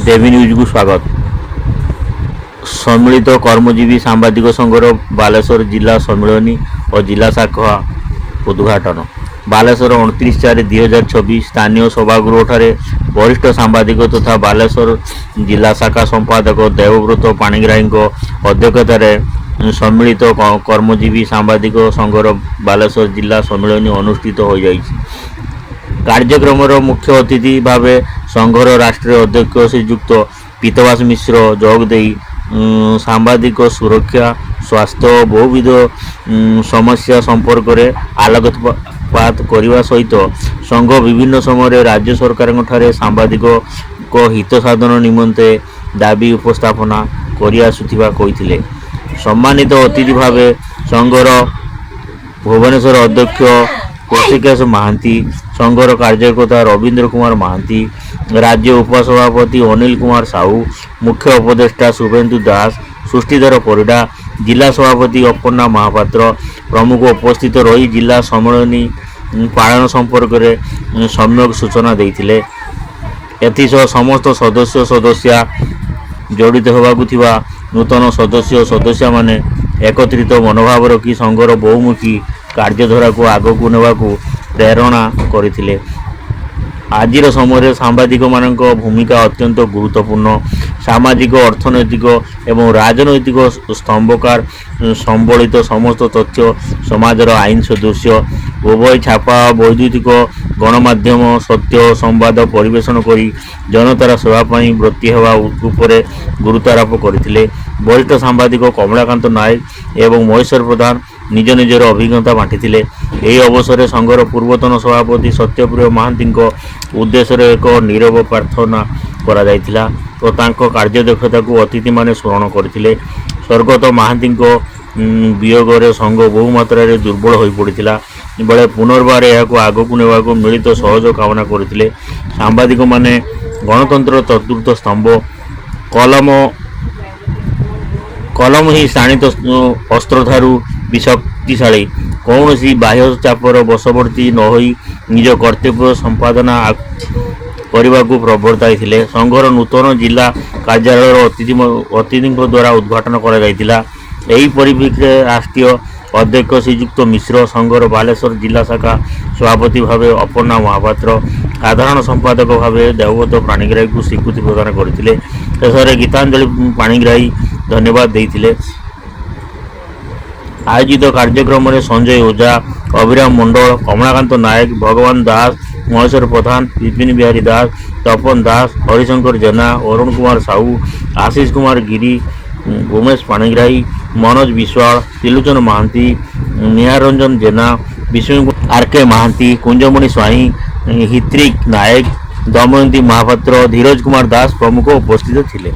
দেবী নিউজକୁ ସ୍ୱାଗତ। ସମ୍ମିଳିତ କର୍ମଜୀବୀ ସାମ୍ବାଦିକ ସଂଘର ବାଲେଶ୍ୱର ଜିଲ୍ଲା ସମ୍ମିଳନୀ ଓ ଜିଲ୍ଲା ଶାଖା ଉଦ୍ଘାଟନ। ବାଲେଶ୍ୱର 29/4/2024 ସ୍ଥାନୀୟ ସଭାଗୃହଠାରେ ବରିଷ୍ଠ ସାମ୍ବାଦିକ ତଥା ବାଲେଶ୍ୱର ଜିଲ୍ଲା ଶାଖା ସମ୍ପାଦକ ଦେବବ୍ରତ ପାଣିଗ୍ରାହୀଙ୍କ ଅଧ୍ୟକ୍ଷତାରେ ସମ୍ମିଳିତ କର୍ମଜୀବୀ ସାମ୍ବାଦିକ ସଂଘର ବାଲେଶ୍ୱର ଜିଲ୍ଲା ସମ୍ମିଳନୀ ଅନୁଷ୍ଠିତ ହୋଇଯାଇଛି। କାର୍ଯ୍ୟକ୍ରମର ମୁଖ୍ୟ ଅତିଥି ଭାବେ ସଂଘର ରାଷ୍ଟ୍ରୀୟ ଅଧ୍ୟକ୍ଷ ଶ୍ରୀଯୁକ୍ତ ପୀତବାସ ମିଶ୍ର ଯୋଗ ଦେଇ ସାମ୍ବାଦିକ ସୁରକ୍ଷା, ସ୍ୱାସ୍ଥ୍ୟ ଓ ବହୁବିଧ ସମସ୍ୟା ସମ୍ପର୍କରେ ଆଲୋକପାତ କରିବା ସହିତ ସଂଘ ବିଭିନ୍ନ ସମୟରେ ରାଜ୍ୟ ସରକାରଙ୍କଠାରେ ସାମ୍ବାଦିକଙ୍କ ହିତ ସାଧନ ନିମନ୍ତେ ଦାବି ଉପସ୍ଥାପନା କରିଆସୁଥିବା କହିଥିଲେ। ସମ୍ମାନିତ ଅତିଥି ଭାବେ ସଂଘର ଭୁବନେଶ୍ୱର ଅଧ୍ୟକ୍ଷ କୌଶିକେଶ ମହାନ୍ତି, ସଂଘର କାର୍ଯ୍ୟକର୍ତ୍ତା ରବୀନ୍ଦ୍ର କୁମାର ମହାନ୍ତି, ରାଜ୍ୟ ଉପସଭାପତି ଅନିଲ କୁମାର ସାହୁ, ମୁଖ୍ୟ ଉପଦେଷ୍ଟା ଶୁଭେନ୍ଦୁ ଦାସ, ସୃଷ୍ଟିଧର ପରିଡ଼ା, ଜିଲ୍ଲା ସଭାପତି ଅପର୍ଣ୍ଣା ମହାପାତ୍ର ପ୍ରମୁଖ ଉପସ୍ଥିତ ରହି ଜିଲ୍ଲା ସମ୍ମିଳନୀ ପାଳନ ସମ୍ପର୍କରେ ସମ୍ୟକ ସୂଚନା ଦେଇଥିଲେ। ଏଥିସହ ସମସ୍ତ ସଦସ୍ୟା ଜଡ଼ିତ ହେବାକୁ ଥିବା ନୂତନ ସଦସ୍ୟମାନେ ଏକତ୍ରିତ ମନୋଭାବ ରଖି ସଂଘର ବହୁମୁଖୀ କାର୍ଯ୍ୟଧାରାକୁ ଆଗକୁ ନେବାକୁ ପ୍ରେରଣା କରିଥିଲେ। ଆଜିର ସମୟରେ ସାମ୍ବାଦିକମାନଙ୍କ ଭୂମିକା ଅତ୍ୟନ୍ତ ଗୁରୁତ୍ୱପୂର୍ଣ୍ଣ। ସାମାଜିକ, ଅର୍ଥନୈତିକ ଏବଂ ରାଜନୈତିକ ସ୍ତମ୍ଭକାର ସମ୍ବଳିତ ସମସ୍ତ ତଥ୍ୟ, ସମାଜର ଆଇନ ସଦୃଶ୍ୟ, ଉଭୟ ଛାପା ଓ ବୈଦ୍ୟୁତିକ ଗଣମାଧ୍ୟମ ସତ୍ୟ ସମ୍ବାଦ ପରିବେଷଣ କରି ଜନତାର ସେବା ପାଇଁ ବ୍ରତୀ ହେବା ଉପରେ ଗୁରୁତ୍ୱାରୋପ କରିଥିଲେ। ବରିଷ୍ଠ ସାମ୍ବାଦିକ କମଳାକାନ୍ତ ନାୟକ ଏବଂ ମହେଶ୍ୱର ପ୍ରଧାନ ନିଜ ନିଜର ଅଭିଜ୍ଞତା ବାଣ୍ଟିଥିଲେ। ଏହି ଅବସରରେ ସଂଘର ପୂର୍ବତନ ସଭାପତି ସତ୍ୟପ୍ରିୟ ମହାନ୍ତିଙ୍କ ଉଦ୍ଦେଶ୍ୟରେ ଏକ ନୀରବ ପ୍ରାର୍ଥନା କରାଯାଇଥିଲା ଓ ତାଙ୍କ କାର୍ଯ୍ୟଦକ୍ଷତାକୁ ଅତିଥିମାନେ ସ୍ମରଣ କରିଥିଲେ। ସ୍ୱର୍ଗତ ମହାନ୍ତିଙ୍କ ବିୟୋଗରେ ସଂଘ ବହୁ ମାତ୍ରାରେ ଦୁର୍ବଳ ହୋଇପଡ଼ିଥିଲା ବେଳେ ପୁନର୍ବାର ଏହାକୁ ଆଗକୁ ନେବାକୁ ମିଳିତ ସହଯୋଗ କାମନା କରିଥିଲେ। ସାମ୍ବାଦିକମାନେ ଗଣତନ୍ତ୍ରର ଚତୁର୍ଥ ସ୍ତମ୍ଭ। କଲମ ହିଁ ଶାଣିତ ଅସ୍ତ୍ରଠାରୁ ବି ଶକ୍ତିଶାଳୀ। କୌଣସି ବାହ୍ୟ ଚାପର ବଶବର୍ତ୍ତୀ ନ ହୋଇ ନିଜ କର୍ତ୍ତବ୍ୟ ସମ୍ପାଦନା କରିବାକୁ ପ୍ରବର୍ତ୍ତାଇଥିଲେ। ସଂଘର ନୂତନ ଜିଲ୍ଲା କାର୍ଯ୍ୟାଳୟର ଅତିଥିଙ୍କ ଦ୍ୱାରା ଉଦ୍ଘାଟନ କରାଯାଇଥିଲା। ଏହି ପରିପ୍ରେକ୍ଷୀରେ ରାଷ୍ଟ୍ରୀୟ ଅଧ୍ୟକ୍ଷ ଶ୍ରୀଯୁକ୍ତ ମିଶ୍ର, ସଂଘର ବାଲେଶ୍ୱର ଜିଲ୍ଲା ଶାଖା ସଭାପତି ଭାବେ ଅପର୍ଣ୍ଣା ମହାପାତ୍ର, ସାଧାରଣ ସମ୍ପାଦକ ଭାବେ ଦେବବ୍ରତ ପାଣିଗ୍ରାହୀଙ୍କୁ ସ୍ୱୀକୃତି ପ୍ରଦାନ କରିଥିଲେ। ଶେଷରେ ଗୀତାଞ୍ଜଳି ପାଣିଗ୍ରାହୀ ଧନ୍ୟବାଦ ଦେଇଥିଲେ। ଆୟୋଜିତ କାର୍ଯ୍ୟକ୍ରମରେ ସଞ୍ଜୟ ଓଝା, ଅଭିରାମ ମଣ୍ଡଳ, କମଳାକାନ୍ତ ନାୟକ, ଭଗବାନ ଦାସ, ମହେଶ୍ୱର ପ୍ରଧାନ, ବିପିନ ବିହାରୀ ଦାସ, ତପନ ଦାସ, ହରିଶଙ୍କର ଜେନା, ଅରୁଣ କୁମାର ସାହୁ, ଆଶିଷ କୁମାର ଗିରି, ଉମେଶ ପାଣିଗ୍ରାହୀ, ମନୋଜ ବିଶ୍ୱାଳ, ତ୍ରିଲୋଚନ ମହାନ୍ତି, ନିହାରଞ୍ଜନ ଜେନା, ବିଷ୍ଣୁ ଆର୍.କେ. ମହାନ୍ତି, କୁଞ୍ଜମଣି ସ୍ୱାଇଁ, ହିତ୍ରିକ ନାୟକ, ଦମୟନ୍ତୀ ମହାପାତ୍ର, ଧୀରଜ କୁମାର ଦାସ ପ୍ରମୁଖ ଉପସ୍ଥିତ ଥିଲେ।